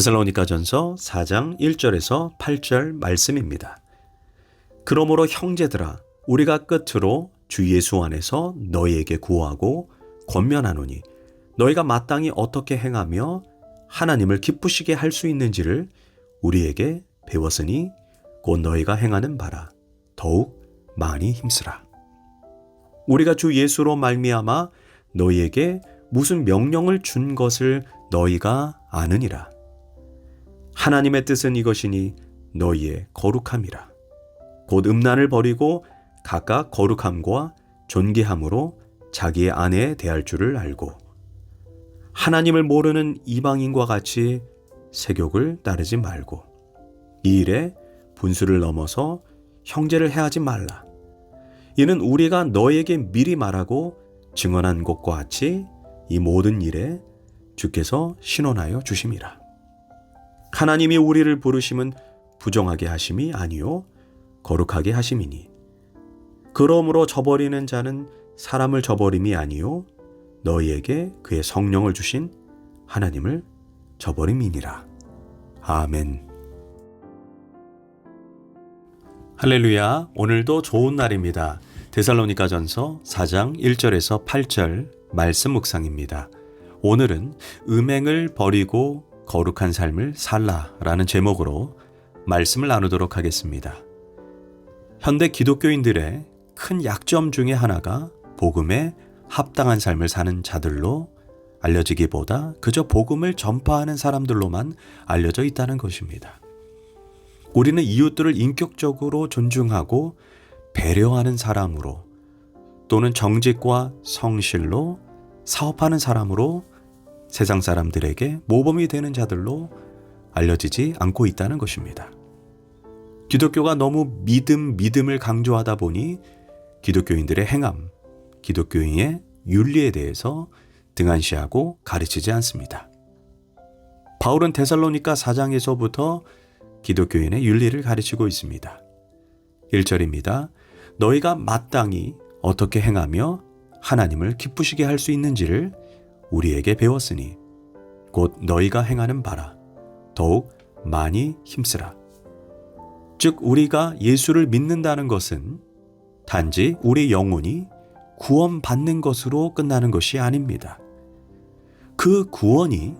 데살로니가전서 4장 1절에서 8절 말씀입니다. 그러므로 형제들아 우리가 끝으로 주 예수 안에서 너희에게 구하고 권면하노니 너희가 마땅히 어떻게 행하며 하나님을 기쁘시게 할 수 있는지를 우리에게 배웠으니 곧 너희가 행하는 바라 더욱 많이 힘쓰라. 우리가 주 예수로 말미암아 너희에게 무슨 명령을 준 것을 너희가 아느니라. 하나님의 뜻은 이것이니 너희의 거룩함이라. 곧 음란을 버리고 각각 거룩함과 존귀함으로 자기의 아내에 대할 줄을 알고 하나님을 모르는 이방인과 같이 세욕을 따르지 말고 이 일에 분수를 넘어서 형제를 해하지 말라. 이는 우리가 너에게 미리 말하고 증언한 것과 같이 이 모든 일에 주께서 신원하여 주심이라. 하나님이 우리를 부르심은 부정하게 하심이 아니요 거룩하게 하심이니 그러므로 저버리는 자는 사람을 저버림이 아니요 너희에게 그의 성령을 주신 하나님을 저버림이니라. 아멘. 할렐루야. 오늘도 좋은 날입니다. 데살로니가전서 4장 1절에서 8절 말씀 묵상입니다. 오늘은 음행을 버리고 거룩한 삶을 살라라는 제목으로 말씀을 나누도록 하겠습니다. 현대 기독교인들의 큰 약점 중에 하나가 복음에 합당한 삶을 사는 자들로 알려지기보다 그저 복음을 전파하는 사람들로만 알려져 있다는 것입니다. 우리는 이웃들을 인격적으로 존중하고 배려하는 사람으로 또는 정직과 성실로 사업하는 사람으로 세상 사람들에게 모범이 되는 자들로 알려지지 않고 있다는 것입니다. 기독교가 너무 믿음을 강조하다 보니 기독교인들의 행함, 기독교인의 윤리에 대해서 등한시하고 가르치지 않습니다. 바울은 데살로니가 4장에서부터 기독교인의 윤리를 가르치고 있습니다. 1절입니다. 너희가 마땅히 어떻게 행하며 하나님을 기쁘시게 할 수 있는지를 우리에게 배웠으니 곧 너희가 행하는 바라 더욱 많이 힘쓰라. 즉 우리가 예수를 믿는다는 것은 단지 우리 영혼이 구원받는 것으로 끝나는 것이 아닙니다. 그 구원이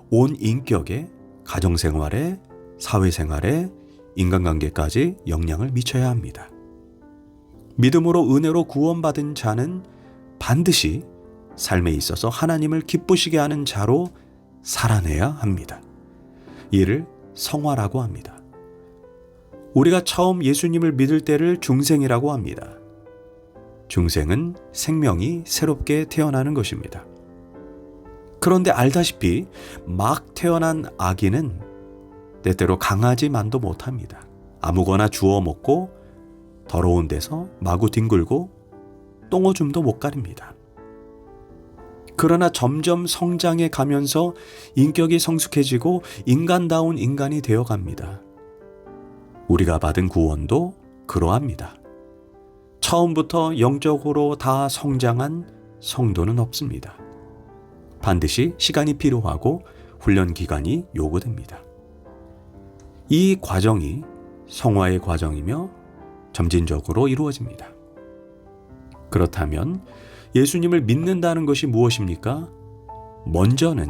온 인격에, 가정생활에, 사회생활에, 인간관계까지 영향을 미쳐야 합니다. 믿음으로 은혜로 구원받은 자는 반드시 삶에 있어서 하나님을 기쁘시게 하는 자로 살아내야 합니다. 이를 성화라고 합니다. 우리가 처음 예수님을 믿을 때를 중생이라고 합니다. 중생은 생명이 새롭게 태어나는 것입니다. 그런데 알다시피 막 태어난 아기는 때때로 강아지만도 못합니다. 아무거나 주워 먹고 더러운 데서 마구 뒹굴고 똥오줌도 못 가립니다. 그러나 점점 성장해 가면서 인격이 성숙해지고 인간다운 인간이 되어갑니다. 우리가 받은 구원도 그러합니다. 처음부터 영적으로 다 성장한 성도는 없습니다. 반드시 시간이 필요하고 훈련 기간이 요구됩니다. 이 과정이 성화의 과정이며 점진적으로 이루어집니다. 그렇다면 예수님을 믿는다는 것이 무엇입니까? 먼저는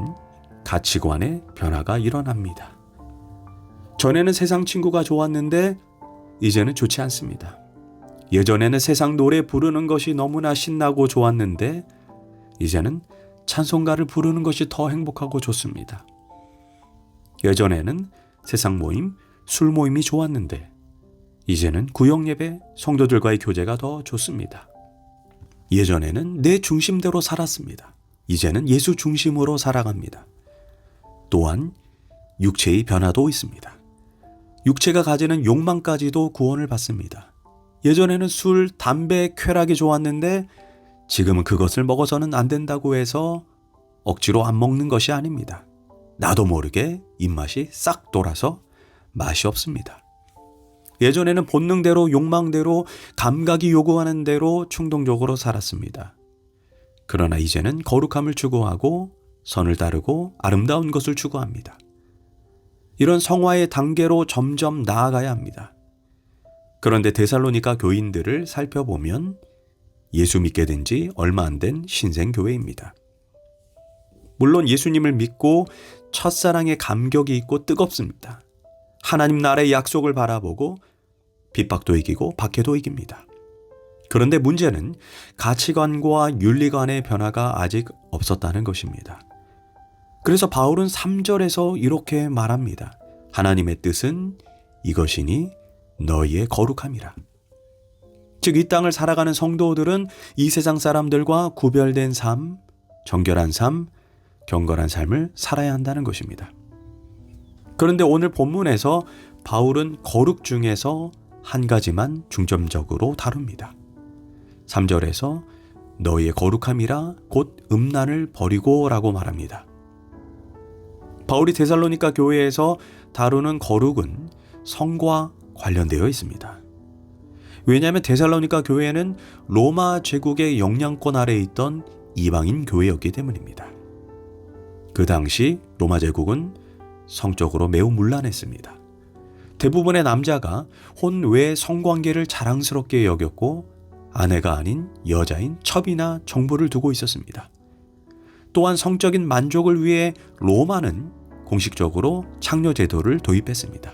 가치관의 변화가 일어납니다. 전에는 세상 친구가 좋았는데 이제는 좋지 않습니다. 예전에는 세상 노래 부르는 것이 너무나 신나고 좋았는데 이제는 찬송가를 부르는 것이 더 행복하고 좋습니다. 예전에는 세상 모임, 술 모임이 좋았는데 이제는 구역예배, 성도들과의 교제가 더 좋습니다. 예전에는 내 중심대로 살았습니다. 이제는 예수 중심으로 살아갑니다. 또한 육체의 변화도 있습니다. 육체가 가지는 욕망까지도 구원을 받습니다. 예전에는 술, 담배, 쾌락이 좋았는데 지금은 그것을 먹어서는 안 된다고 해서 억지로 안 먹는 것이 아닙니다. 나도 모르게 입맛이 싹 돌아서 맛이 없습니다. 예전에는 본능대로 욕망대로 감각이 요구하는 대로 충동적으로 살았습니다. 그러나 이제는 거룩함을 추구하고 선을 따르고 아름다운 것을 추구합니다. 이런 성화의 단계로 점점 나아가야 합니다. 그런데 데살로니가 교인들을 살펴보면 예수 믿게 된 지 얼마 안 된 신생교회입니다. 물론 예수님을 믿고 첫사랑의 감격이 있고 뜨겁습니다. 하나님 나라의 약속을 바라보고 핍박도 이기고 박해도 이깁니다. 그런데 문제는 가치관과 윤리관의 변화가 아직 없었다는 것입니다. 그래서 바울은 3절에서 이렇게 말합니다. 하나님의 뜻은 이것이니 너희의 거룩함이라. 즉 이 땅을 살아가는 성도들은 이 세상 사람들과 구별된 삶, 정결한 삶, 경건한 삶을 살아야 한다는 것입니다. 그런데 오늘 본문에서 바울은 거룩 중에서 한 가지만 중점적으로 다룹니다. 3절에서 너희의 거룩함이라 곧 음란을 버리고 라고 말합니다. 바울이 데살로니가 교회에서 다루는 거룩은 성과 관련되어 있습니다. 왜냐하면 데살로니가 교회는 로마 제국의 영향권 아래에 있던 이방인 교회였기 때문입니다. 그 당시 로마 제국은 성적으로 매우 문란했습니다. 대부분의 남자가 혼외 성관계를 자랑스럽게 여겼고 아내가 아닌 여자인 첩이나 정부를 두고 있었습니다. 또한 성적인 만족을 위해 로마는 공식적으로 창녀제도를 도입했습니다.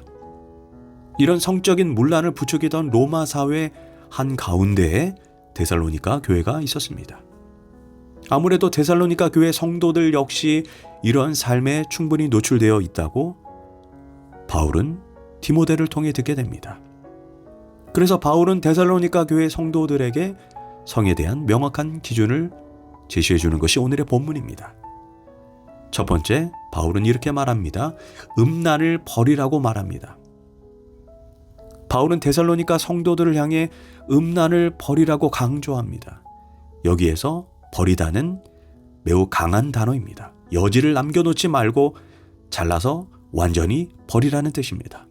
이런 성적인 문란을 부추기던 로마 사회 한가운데에 데살로니가 교회가 있었습니다. 아무래도 데살로니가 교회 성도들 역시 이러한 삶에 충분히 노출되어 있다고 바울은 디모데를 통해 듣게 됩니다. 그래서 바울은 데살로니가 교회 성도들에게 성에 대한 명확한 기준을 제시해 주는 것이 오늘의 본문입니다. 첫 번째, 바울은 이렇게 말합니다. 음란을 버리라고 말합니다. 바울은 데살로니가 성도들을 향해 음란을 버리라고 강조합니다. 여기에서 버리다는 매우 강한 단어입니다. 여지를 남겨놓지 말고 잘라서 완전히 버리라는 뜻입니다.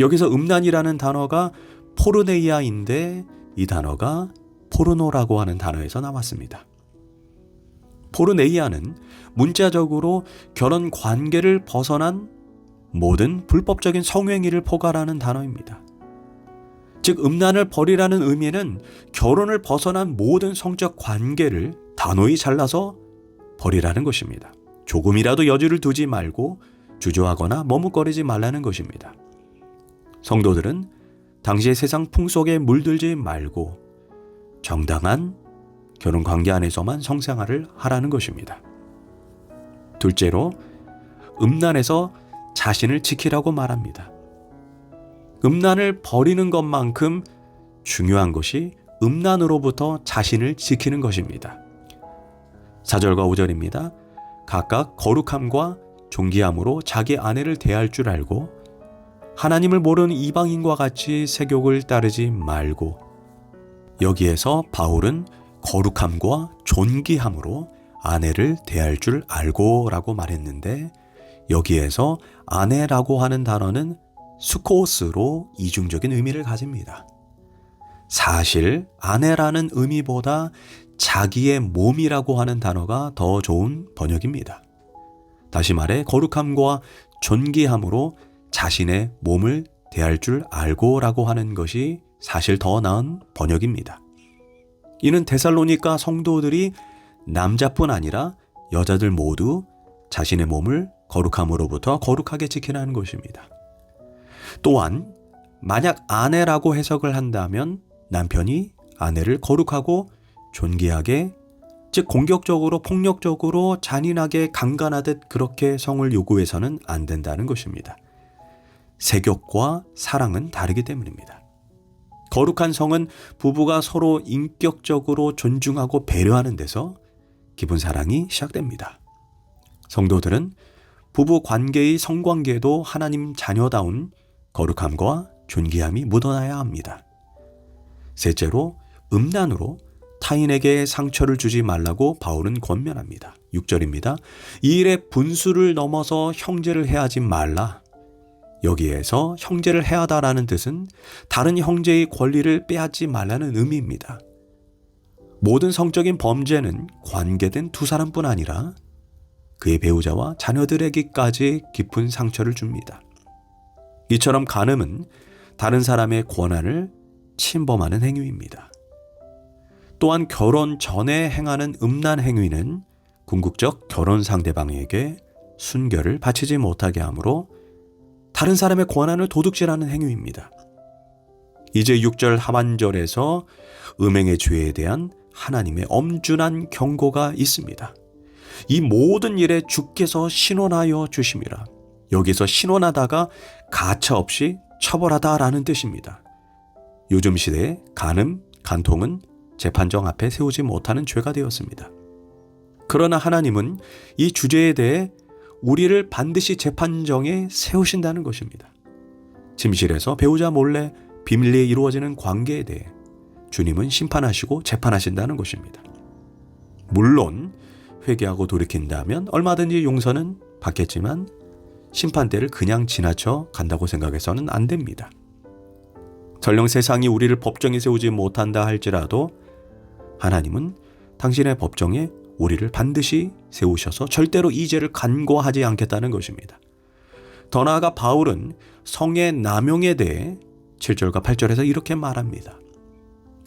여기서 음란이라는 단어가 포르네이아인데 이 단어가 포르노라고 하는 단어에서 나왔습니다. 포르네이아는 문자적으로 결혼 관계를 벗어난 모든 불법적인 성행위를 포괄하는 단어입니다. 즉 음란을 버리라는 의미는 결혼을 벗어난 모든 성적 관계를 단호히 잘라서 버리라는 것입니다. 조금이라도 여지를 두지 말고 주저하거나 머뭇거리지 말라는 것입니다. 성도들은 당시의 세상 풍속에 물들지 말고 정당한 결혼 관계 안에서만 성생활을 하라는 것입니다. 둘째로 음란에서 자신을 지키라고 말합니다. 음란을 버리는 것만큼 중요한 것이 음란으로부터 자신을 지키는 것입니다. 4절과 5절입니다. 각각 거룩함과 존귀함으로 자기 아내를 대할 줄 알고 하나님을 모르는 이방인과 같이 세욕을 따르지 말고. 여기에서 바울은 거룩함과 존귀함으로 아내를 대할 줄 알고 라고 말했는데 여기에서 아내라고 하는 단어는 수코스로 이중적인 의미를 가집니다. 사실 아내라는 의미보다 자기의 몸이라고 하는 단어가 더 좋은 번역입니다. 다시 말해 거룩함과 존귀함으로 자신의 몸을 대할 줄 알고 라고 하는 것이 사실 더 나은 번역입니다. 이는 데살로니가 성도들이 남자뿐 아니라 여자들 모두 자신의 몸을 거룩함으로부터 거룩하게 지키라는 것입니다. 또한 만약 아내라고 해석을 한다면 남편이 아내를 거룩하고 존귀하게, 즉 공격적으로 폭력적으로 잔인하게 강간하듯 그렇게 성을 요구해서는 안 된다는 것입니다. 세욕과 사랑은 다르기 때문입니다. 거룩한 성은 부부가 서로 인격적으로 존중하고 배려하는 데서 기본 사랑이 시작됩니다. 성도들은 부부 관계의 성관계도 하나님 자녀다운 거룩함과 존귀함이 묻어나야 합니다. 셋째로 음란으로 타인에게 상처를 주지 말라고 바울은 권면합니다. 6절입니다. 이 일에 분수를 넘어서 형제를 해하지 말라. 여기에서 형제를 해하다라는 뜻은 다른 형제의 권리를 빼앗지 말라는 의미입니다. 모든 성적인 범죄는 관계된 두 사람뿐 아니라 그의 배우자와 자녀들에게까지 깊은 상처를 줍니다. 이처럼 간음은 다른 사람의 권한을 침범하는 행위입니다. 또한 결혼 전에 행하는 음란 행위는 궁극적 결혼 상대방에게 순결을 바치지 못하게 하므로 다른 사람의 권한을 도둑질하는 행위입니다. 이제 6절 하반절에서 음행의 죄에 대한 하나님의 엄중한 경고가 있습니다. 이 모든 일에 주께서 신원하여 주심이라. 여기서 신원하다가 가차없이 처벌하다라는 뜻입니다. 요즘 시대에 간음, 간통은 재판정 앞에 세우지 못하는 죄가 되었습니다. 그러나 하나님은 이 주제에 대해 우리를 반드시 재판정에 세우신다는 것입니다. 침실에서 배우자 몰래 비밀리에 이루어지는 관계에 대해 주님은 심판하시고 재판하신다는 것입니다. 물론 회개하고 돌이킨다면 얼마든지 용서는 받겠지만 심판대를 그냥 지나쳐 간다고 생각해서는 안 됩니다. 설령 세상이 우리를 법정에 세우지 못한다 할지라도 하나님은 당신의 법정에 우리를 반드시 세우셔서 절대로 이 죄를 간과하지 않겠다는 것입니다. 더 나아가 바울은 성의 남용에 대해 7절과 8절에서 이렇게 말합니다.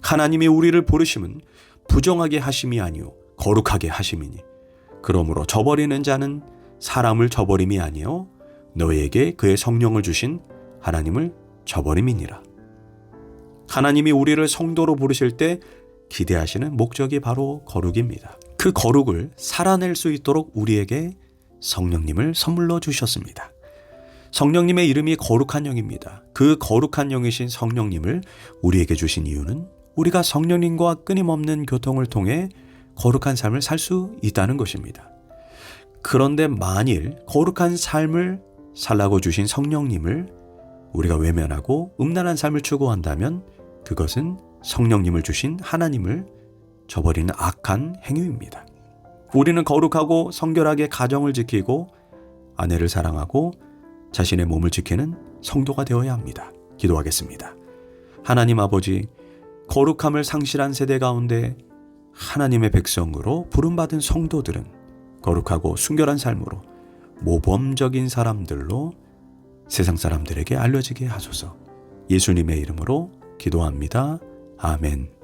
하나님이 우리를 부르심은 부정하게 하심이 아니요 거룩하게 하심이니 그러므로 저버리는 자는 사람을 저버림이 아니요 너희에게 그의 성령을 주신 하나님을 저버림이니라. 하나님이 우리를 성도로 부르실 때 기대하시는 목적이 바로 거룩입니다. 그 거룩을 살아낼 수 있도록 우리에게 성령님을 선물로 주셨습니다. 성령님의 이름이 거룩한 영입니다. 그 거룩한 영이신 성령님을 우리에게 주신 이유는 우리가 성령님과 끊임없는 교통을 통해 거룩한 삶을 살 수 있다는 것입니다. 그런데 만일 거룩한 삶을 살라고 주신 성령님을 우리가 외면하고 음란한 삶을 추구한다면 그것은 성령님을 주신 하나님을 저버리는 악한 행위입니다. 우리는 거룩하고 성결하게 가정을 지키고 아내를 사랑하고 자신의 몸을 지키는 성도가 되어야 합니다. 기도하겠습니다. 하나님 아버지, 거룩함을 상실한 세대 가운데 하나님의 백성으로 부름받은 성도들은 거룩하고 순결한 삶으로 모범적인 사람들로 세상 사람들에게 알려지게 하소서. 예수님의 이름으로 기도합니다. 아멘.